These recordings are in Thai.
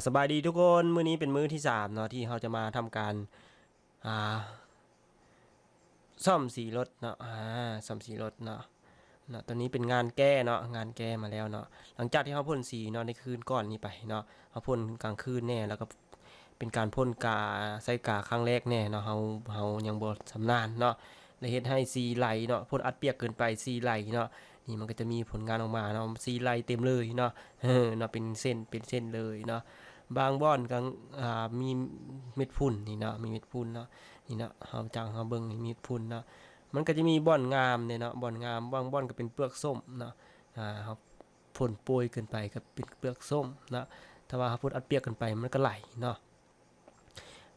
สบายดีทุกคนมื้อนี้เป็นมื้อที่3เนาะที่เราจะมาทำการอ่าซ่อมสีรถเนาะซ่อมสีรถเนาะตอนนี้เป็นงานแก้เนาะงานแก้มาแล้วเนาะหลังจากที่เราพ่นสีเนาะในคืนก่อนนี้ไปเนาะเราพ่นกลางคืนแน่แล้วก็เป็นการพ่นกาใส่กาครั้งแรกแน่เนาะเรายังบ่ชำนาญเนาะเลยเฮ็ดให้สีไหลเนาะพ่นอัดเปียกเกินไปสีไหลเนาะนี่มันก็จะมีผลงานออกมาเนาะสีไหลเต็มเลยเนาะเนาะเป็นเส้นเลยเนาะ บางบ่อนก็มีเม็ดฝุ่นนี่เนาะมีเม็ดฝุ่นเนาะนี่เนาะเฮาจังเฮาเบิ่งนี่มีเม็ดฝุ่นเนาะมันก็จะมีบ่อนงามเนี่ยเนาะบ่อนงามบางบ่อนก็เป็นเปลือกส้มเนาะเฮาพ่นโปรยเกินไปก็เป็นเปลือกส้มเนาะถ้าว่าเฮาพ่นอัดเปียกเกินไปมันก็ไหลเนาะ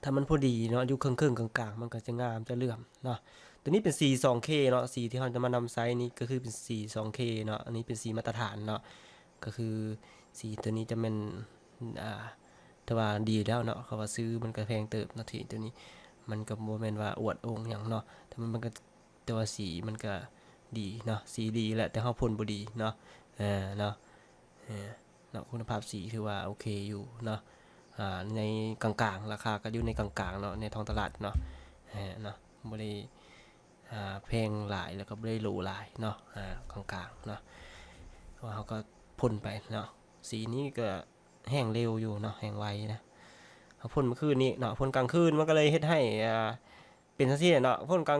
ถ้ามันพอดีเนาะอยู่ครึ่งๆกลางๆมันก็จะงามจะเหลื่อมเนาะตัวนี้เป็นสี 2K เนาะสีที่เราจะมานำไซส์นี้ก็คือเป็นสี 2K เนาะอันนี้เป็นสีมาตรฐานเนาะก็คือสีตัวนี้จะเป็นอ่า แต่ว่าดีแล้วเนาะเขาว่าซื้อมันก็แพงเติบนาทีตัวนี้มันก็โมเมนต์ว่าอวดองค์อย่างเนาะแต่มันก็แต่ว่าสีมันก็ดีเนาะสีดีแหละแต่เขาพ่นบ่ดีเนาะเนาะเนาะคุณภาพสีถือว่าโอเคอยู่เนาะในกลางๆราคาก็อยู่ในกลางๆเนาะในท้องตลาดเนาะเนาะบ่ได้แพงหลายแล้วก็บ่ได้หรูหลายเนาะกลางๆเนาะเพราะเขาก็พ่นไปเนาะสีนี้ก็แห้งเร็วอยู่เนาะแห้งไวนะพ่นเมื่อคืนนี้เนาะพ่นกลางคืนมันก็เลยเฮ็ดให้เป็นจังซี่เนาะพ่นกล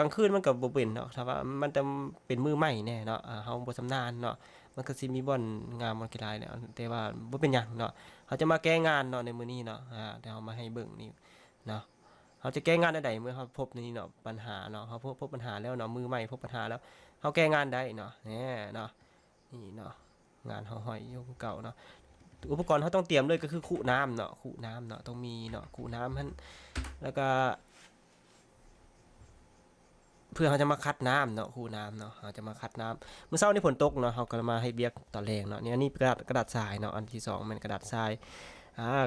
างคืนมันก็บ่เป็นเนาะถ้าว่ามันจะเป็นมือใหม่แน่เนาะเฮาบ่ชำนาญเนาะมันก็สิมีบ่อนงามบ่อนกีฬาเนี่ยแต่ว่าบ่เป็นหยังเนาะเขาจะมาแก้งานเนาะในมื้อนี้เนาะเดี๋ยวเฮามาให้เบิ่งนี่เนาะเขาจะแก้งานได้ใดเมื่อเขาพบนี่เนาะปัญหาเนาะเขาพบปัญหาแล้วเนาะมือใหม่พบปัญหาแล้วเขาแก้งานได้เนาะแหน่เนาะนี่เนาะงานเฮาห้อยอยู่เก่าเนาะ อุปกรณ์เขาต้องเตรียมเลยก็คือคูน้ำเนาะคูน้ำเนาะต้องมีเนาะคูน้ำท่านแล้วก็เพื่อเขาจะมาคัดน้ำเนาะคูน้ำเนาะเขาจะมาคัดน้ำเมื่อเช้านี่ฝนตกเนาะเขาก็มาให้เบียกตอนแรงเนาะนี่กระดาษทรายเนาะอันที่สองมันกระดาษทราย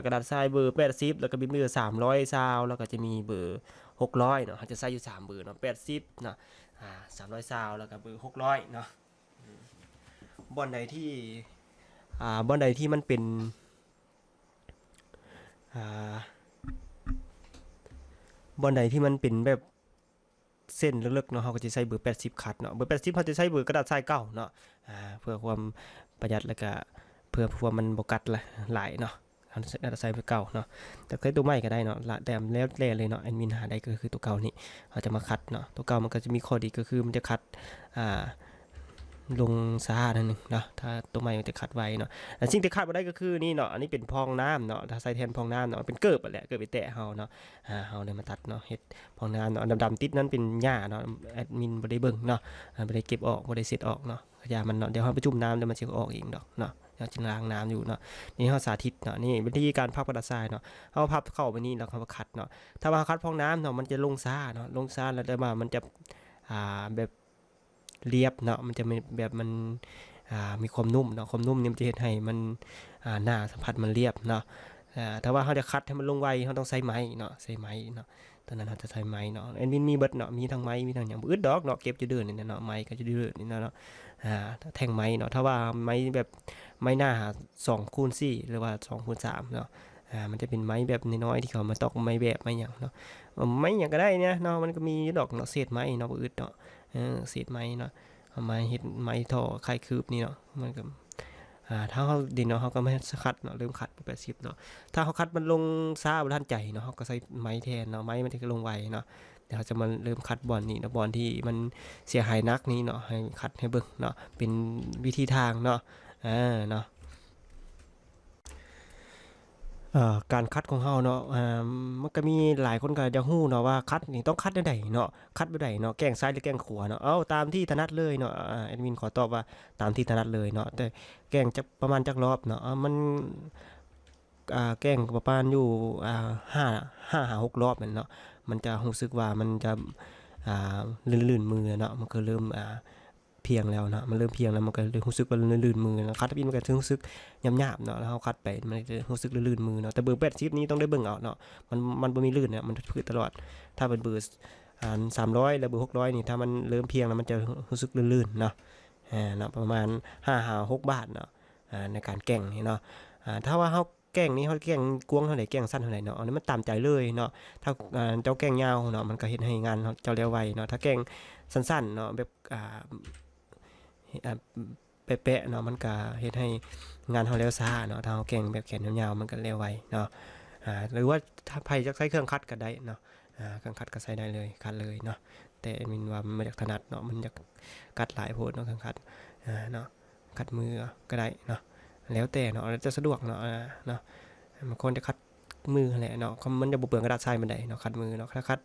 กระดาษทรายเบอร์80แล้วก็มีเบอร์300ซาวแล้วก็จะมีเบอร์600เนาะเขาจะใส่อยู่3เบอร์เนาะ80เนาะ300ซาวแล้วก็เบอร์600เนาะบอนใดที่บอนใดที่มันเป็นอ่า บอลใดที่มันเป็นแบบเส้นเล็กๆเนาะเขาก็จะใช้เบอร์80คัดเนาะเบอร์80เขาจะใช้เบอร์กระดาษทรายเก่าเนาะเพื่อความประหยัดแล้วก็เพื่อความมันบกัดหลายเนาะเขากระดาษทรายเบอร์เก่าเนาะแต่ใช้ตัวใหม่ก็ได้เนาะแต่แล้วเลยเนาะแอดมินหาได้ก็คือตัวเก่านี่เขาจะมาคัดเนาะตัวเก่ามันก็จะมีข้อดีก็คือมันจะคัดอ่า ลงซาหนึ่งเนาะถ้าตัวใหม่มันจะคัดไว้เนาะแต่สิ่งที่คัดมาได้ก็คือนี่เนาะอันนี้เป็นพองน้ำเนาะถ้าใส่แทนพองน้ำเนาะเป็นเกิบแหละเกิบไปแตะเฮาเนาะเฮาเลยมาตัดเนาะเฮ็ดพองน้ำเนาะดำๆติดนั้นเป็นหญ้าเนาะแอดมินบ่ได้เบิ่งเนาะบ่ได้เก็บออกบ่ได้เสร็จออกเนาะขยะมันเนาะเดี๋ยวเฮาไปจุ่มน้ำเดี๋ยวมันสิออกเองดอกเนาะเดี๋ยวจะล้างน้ำอยู่เนาะนี่เฮาสาธิตเนาะนี่วิธีการพับกระดาษทรายเนาะเฮาพับเข้าไปนี่แล้วเฮาคัดเนาะถ้าว่าคัดพองน้ำเนาะมันจะลงซาเนาะลงซาแล้วแต่ว่ามันจะแบบเรียบเนาะมันจะแบบมันมีความนุ่มเนาะความนุ่มนี่มันจะเห็นให้มันหน้าสัมผัสมันเรียบเนาะถ้าว่าเขาจะคัดให้มันลงไวเขาต้องใช้ไม้เนาะใช้ไม้เนาะตอนนั้นเขาจะใช้ไม้เนาะแอนวินมีเบิดเนาะมีทั้งไม้มีทั้งอย่างอึดดอกเนาะเก็บจะเดินนี่เนาะไม้ก็จะเดินนี่เนาะแท่งไม้เนาะถ้าว่าไม้แบบไม้หน้า2x4หรือว่า2x3เนาะมันจะเป็นไม้แบบน้อยๆที่เขามาตอกไม้แบบไม้อย่างเนาะไม้อย่างก็ได้เนี่ยเนาะมันก็มีดอกเนาะเศษไม้เนาะอึดเนาะเศษไม้เนาะไม้เห็ดไม้ท่อไข่คืบนี่เนาะมันก็ถ้าเขาดินเนาะเขาก็ไม่คัดเนาะเริ่มคัด80เนาะถ้าเขาคัดมันลงซาบทันใจเนาะเขาก็ใส่ไม้แทนเนาะไม้มันจะลงไวเนาะเดี๋ยวเขาจะมาเริ่มคัดบอลนี่นะบอลที่มันเสียหายนักนี้เนาะให้คัดให้เบิ่งเนาะเป็นวิธีทางเนาะเนาะ การคัดของเฮาเนาะมันก็มีหลายคนก็จะฮู้เนาะว่าคัดนี่ต้องคัดจังไดเนาะคัดแบบใดเนาะแกล้งซ้ายหรือแกล้งขวาเนาะเอาตามที่ถนัดเลยเนาะแอดมินขอตอบว่าตามที่ถนัดเลยเนาะแต่แกล้งจักประมาณจักรอบเนาะมันแกล้งประมาณอยู่5 6รอบนั่นเนาะมันจะรู้สึกว่ามันจะลื่นๆมือเนาะมันก็เริ่มเพียงแล้วนะมันเริ่มเพียงแล้วมันก็เลยรู้สึกว่าลื่นๆมือนะคัดบินมันก็รู้สึกหยาบๆเนาะแล้วเขาคัดไปมันจะรู้สึกลื่นๆมือเนาะแต่เบอร์80นี้ต้องได้เบิ่งเอาเนาะมันบ่มีลื่นเนี่ยมันพื้นตลอดถ้าเป็นเบอร์300แล้วเบอร์600นี่ถ้ามันเริ่มเพียงแล้วมันจะรู้สึกลื่นๆเนาะเนาะประมาณ5-6 บาทเนาะในการแก่งนี่เนาะถ้าว่าเขา แกล้งนี้เขาแกล้งกวางเท่าไหร่แกล้งสั้นเท่าไหร่เนาะอันนี้มันตามใจเลยเนาะถ้าเจ้าแกล้งยาวเนาะมันก็เฮ็ดให้งานเจ้าเร็วไวเนาะถ้าแกล้งสั้นๆเนาะแบบอ่าเป๊ะๆเนาะมันก็เฮ็ดให้งานเฮาเร็วช้าเนาะถ้าเฮาแกล้งแบบแขนยาวๆมันก็เร็วไวเนาะหรือว่าถ้าไผจะใช้เครื่องคัดก็ได้เนาะเครื่องคัดก็ใช้ได้เลยคัดเลยเนาะแต่มินว่ามันบ่อยากถนัดเนาะมันอยากกัดหลายโพดเนาะเครื่องคัดเนาะคัดมือก็ได้เนาะแล้วแต่เนาะจะสะดวกเนาะเนาะบางคนจะคัดมือแหละเนาะมันจะบ่เปลืองกระดาษทรายปานใดเนาะคัดมือเนาะถ้าคัด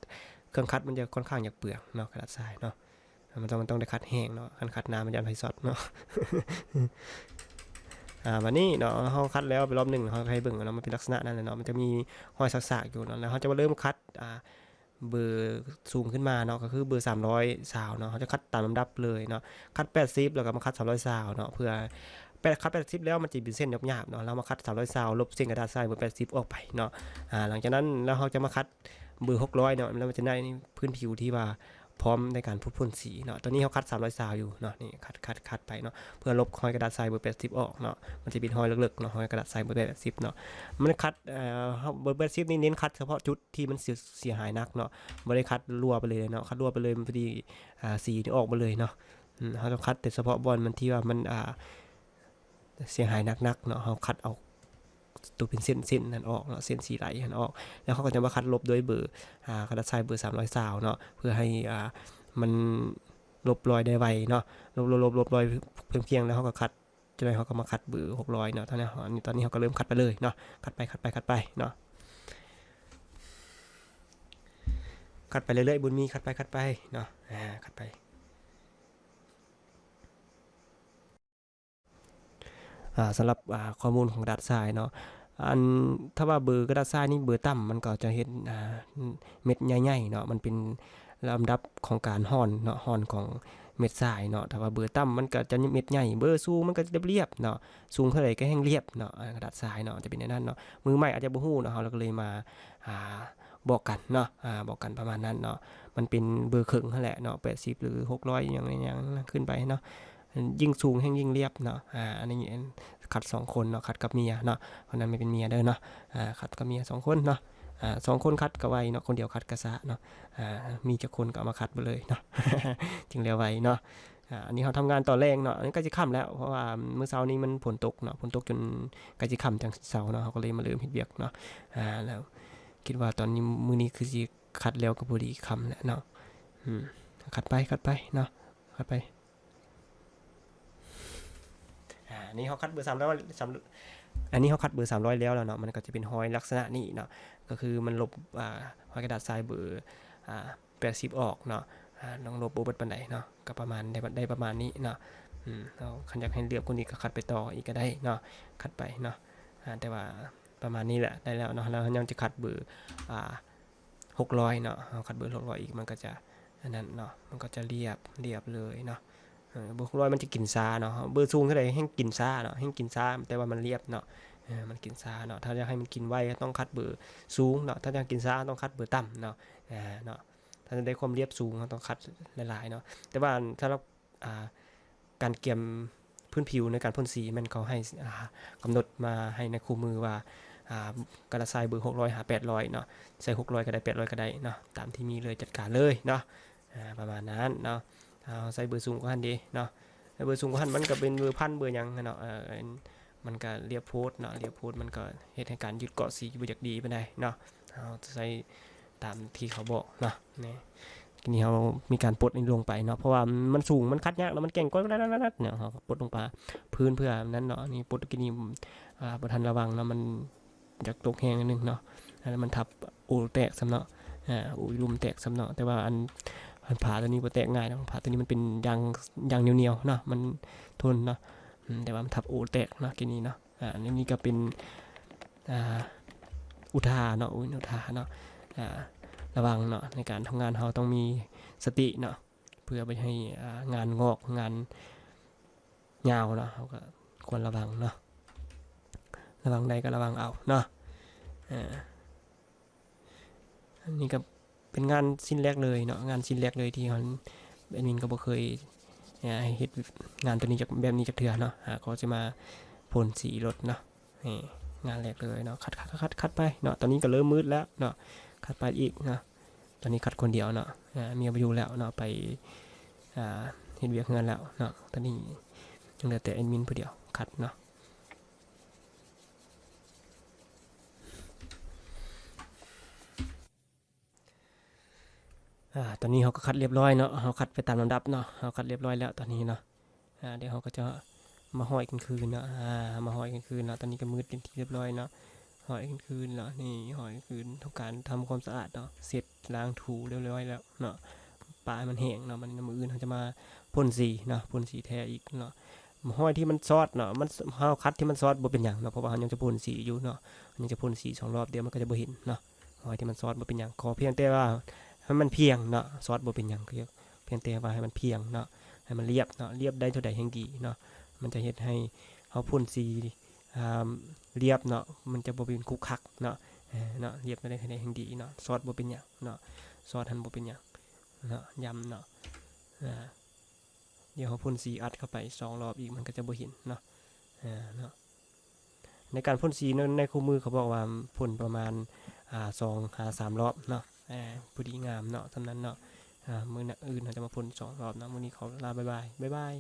เครื่องคัดมันจะค่อนข้างอยากเปลืองเนาะกระดาษทรายเนาะมันต้องได้คัดแห้งเนาะคัดน้ำมันจะไปสอดเนาะ วันนี้เนาะเขาคัดแล้วไปรอบหนึ่งเขาให้เบิ่งเนาะมันเป็นลักษณะนั่นแหละเนาะมันจะมีห้อยสักๆอยู่เนาะแล้วเขาจะมาเริ่มคัดเบอร์ซูมขึ้นมาเนาะก็คือเบอร์300ซาวเนาะเขาจะคัดตามลำดับเลยเนาะคัด80แล้วก็มาคัด300ซาวเนาะเพื่อคัด80แล้วมันจะเป็นเส้นหยาบๆเนาะแล้วมาคัด300ซาวลบเส้นกระดาษทรายเบอร์80ออกไปเนาะหลังจากนั้นแล้วเขาจะมาคัดเบอร์600เนาะแล้วมันจะได้พื้นผิวที่ว่าพร้อมในการพ่นสีเนาะตอนนี้เขาคัด300ซาวอยู่เนาะนี่คัดไปเนาะเพื่อลบห้อยกระดาษทรายเบอร์80ออกเนาะมันจะเป็นห้อยเล็กๆเนาะห้อยกระดาษทรายเบอร์80เนาะมันคัดเบอร์80นี่เน้นคัดเฉพาะจุดที่มันเสียหายนักเนาะไม่ได้คัดรัวไปเลยเนาะคัดรัวไปเลยพอดีสีที่ออกมาเลยเนาะเขาต้องคัดแต่เฉพาะบอลมันที่ว่ามันเสียหายนักๆเนาะเขาคัดเอาตัวเป็นเส้นนั่นออกเนาะเส้นสีไหลนั่นออกแล้วเขาก็จะมาคัดลบด้วยเบอร์กระดาษทรายเบอร์300ซาวเนาะเพื่อให้มันลบรอยได้ไวเนาะลบรอยเพียงแล้วเขาก็คัดจะได้เขาก็มาคัดเบอร์600เนาะตอนนี้เขาก็เริ่มคัดไปเลยเนาะคัดไปเนาะคัดไปเรื่อยๆบุญมีคัดไปเนาะคัดไปสำหรับข้อมูลของกระดาษทรายเนาะถ้าว่าเบอร์กระดาษทรายนี่เบอร์ต่ำมันก็จะเห็นเม็ดใหญ่ๆเนาะมันเป็นลำดับของการห่อนเนาะห่อนของเม็ดทรายเนาะถ้าว่าเบอร์ต่ำมันก็จะเม็ดใหญ่เบอร์สูงมันก็จะเรียบเนาะสูงเท่าไหร่ก็แห้งเรียบเนาะกระดาษทรายเนาะจะเป็นในนั้นเนาะมือใหม่อาจจะบ่ฮู้เนาะเราก็เลยมาบอกกันเนาะบอกกันประมาณนั้นเนาะมันเป็นเบอร์ครึ่งนั่นแหละเนาะ80หรือ600อย่างขึ้นไปเนาะยิ่งสูงแห้งยิ่งเรียบเนาะอันนี้คัด2คนเนาะคัดกับเมียเนาะเพราะนั้นไม่เป็นเมียเด้อเนาะคัดกับเมีย2คนเนาะ2คนคัดก็ไวเนาะคนเดียวคัดก็ซะเนาะมีจักคนก็เอามาคัดไปเลยเนาะ จึงเร็วไวเนาะอันนี้เขาทำงานต่อแรงเนาะอันนี้ก็จะค่ำแล้วเพราะว่าเมื่อเช้านี้มันฝนตกเนาะฝนตกจนก็จะค่ำจังเช้าเนาะเขาก็เลยมาเริ่มเฮ็ดเวียกเนาะแล้วคิดว่าตอนนี้มื้อนี้คือสิคัดแล้วก็พอดีค่ำแล้วเนาะคัดไปเนาะคัดไปอันนี้เขาคัดเบอร์300อันนี้เขาคัดเบอร์300แล้วเนาะมันก็จะเป็นห้อยลักษณะนี้เนาะก็คือมันลบห้อยกระดาษทรายเบอร์80ออกเนาะลองลบโบบัดปานใดเนาะก็ประมาณได้ประมาณนี้เนาะเราคันอยากให้เรียบกว่านี้ก็คัดไปต่ออีกก็ได้เนาะคัดไปเนาะแต่ว่าประมาณนี้แหละได้แล้วเนาะแล้วยังจะคัดเบอร์600เนาะคัดเบอร์600อีกมันก็จะอันนั้นเนาะมันก็จะเรียบเลยเนาะเบอร์600มันจะกินซ่าเนาะเบอร์สูงเท่าไหร่ให้กินซ่าเนาะให้กินซ่าแต่ว่ามันเรียบเนาะมันกินซ่าเนาะถ้าอยากให้มันกินไวต้องคัดเบอร์สูงเนาะถ้าอยากกินซ่าต้องคัดเบอร์ต่ำเนาะเนาะถ้าจะได้ความเรียบสูงต้องคัดหลายๆเนาะแต่ว่าถ้าเราการเกี่ยมพื้นผิวในการพ่นสีมันเขาให้กำหนดมาให้ในคู่มือว่ากระดาษทรายเบอร์600หา800เนาะใส่600ก็ได้800ก็ได้เนาะตามที่มีเลยจัดการเลยเนาะประมาณนั้นเนาะใส่เบอร์สูงกว่าหันดีเนาะเบอร์สูงกว่าหันมันก็เป็นเบอร์พันเบอร์ยังเนาะมันก็เรียบโพสเนาะเรียบโพสมันก็เฮ็ดให้การยึดเกาะสีบ่อยากดีปานใดเนาะใส่ตามที่เขาบอกเนาะนี่ทีนี้เรามีการปลดลงไปเนาะเพราะว่ามันสูงมันคัดยากแล้วมันเก่งกว่านั้นเนี่ยเราปลดลงไปพื้นเพื่อนั้นเนาะนี่ปลดกินี่บ่ทันระวังเนาะมันจากตกแห้งนิดนึงเนาะแล้วมันทับอูแตกซ้ำเนาะอูลุมแตกซ้ำเนาะแต่ว่าอันผ่าตัวนี้บ่แตกง่ายเนาะผ่าตัวนี้มันเป็นยางเหนียวๆเนาะมันทนเนาะแต่ว่ามันทับอูแตกเนาะกินี่เนาะนี่ก็เป็นอุทาเนาะอุทาเนาะระวังเนาะในการทำงานเราต้องมีสติเนาะเพื่อไปให้งานงอกงานยาวเนาะเราก็ควรระวังเนาะระวังใดก็ระวังเอาเนาะอันนี้ก็เป็นงานชิ้นแรกเลยเนาะงานชิ้นแรกเลยที่แอดมินก็บ่เคยเฮ็ดงานตัวนี้จากแบบนี้จากเทื่อเนาะก็จะมาพ่นสีรถเนาะนี่ งานแรกเลยเนาะคัดไปเนาะตอนนี้ก็เริ่มมืดแล้วเนาะคัดไปอีกเนาะตอนนี้คัดคนเดียวเนาะเมียไปอยู่แล้วเนาะไปเฮ็ดเวียกงานแล้วเนาะตอนนี้ยังเหลือแต่แอดมินผู้เดียวคัดเนาะตอนนี้เขาก็คัดเรียบร้อยเนาะเขาคัดไปตามลำดับเนาะเขาคัดเรียบร้อยแล้วตอนนี้เนาะเดี๋ยวเขาก็จะมาห้อยกลางคืนเนาะมาห้อยกลางคืนเนาะตอนนี้ก็มืดเป็นที่เรียบร้อยเนาะห้อยกลางคืนเนาะนี่ห้อยกลางคืนทำการทำความสะอาดเนาะเสร็จล้างถูเรียบร้อยแล้วเนาะปลายมันแห้งเนาะมันมืออื่นเขาจะมาพ่นสีเนาะพ่นสีแท้อีกเนาะห้อยที่มันซอดเนาะมันเขาคัดที่มันซอดบ่เป็นอย่างเนาะเพราะว่ายังจะพ่นสีอยู่เนาะยังจะพ่นสี2 รอบเดียวมันก็จะบ่เห็นเนาะห้อยที่มันซอดบ่เป็นอย่างขอเพียงแต่ว่าให้มันเพียงเนาะซอสบ่เป็นหยังก็เพียงแต่ว่าให้มันเพียงเนาะให้มันเรียบเนาะเรียบได้เท่าใดแห่งดีเนาะมันจะเฮ็ดให้เฮาพ่นสีเรียบเนาะมันจะบ่เป็นคุกคักเนาะเนาะเรียบได้เท่าใดแห่งดีเนาะซอสบ่เป็นหยังเนาะซอสหันบ่เป็นหยังเนาะย้ำเนาะเดี๋ยวเฮาพ่นสีอัดเข้าไป2 รอบอีกมันก็จะบ่เห็นเนาะเนาะในการพ่นสีในคู่มือเขาบอกว่าพ่นประมาณ2-3 รอบเนาะพอดีงามเนาะสำนั้นเนาะมื้ออื่นเราจะมาพ่น2 รอบเนาะมื้อนี้ขอลาบ๊ายบาย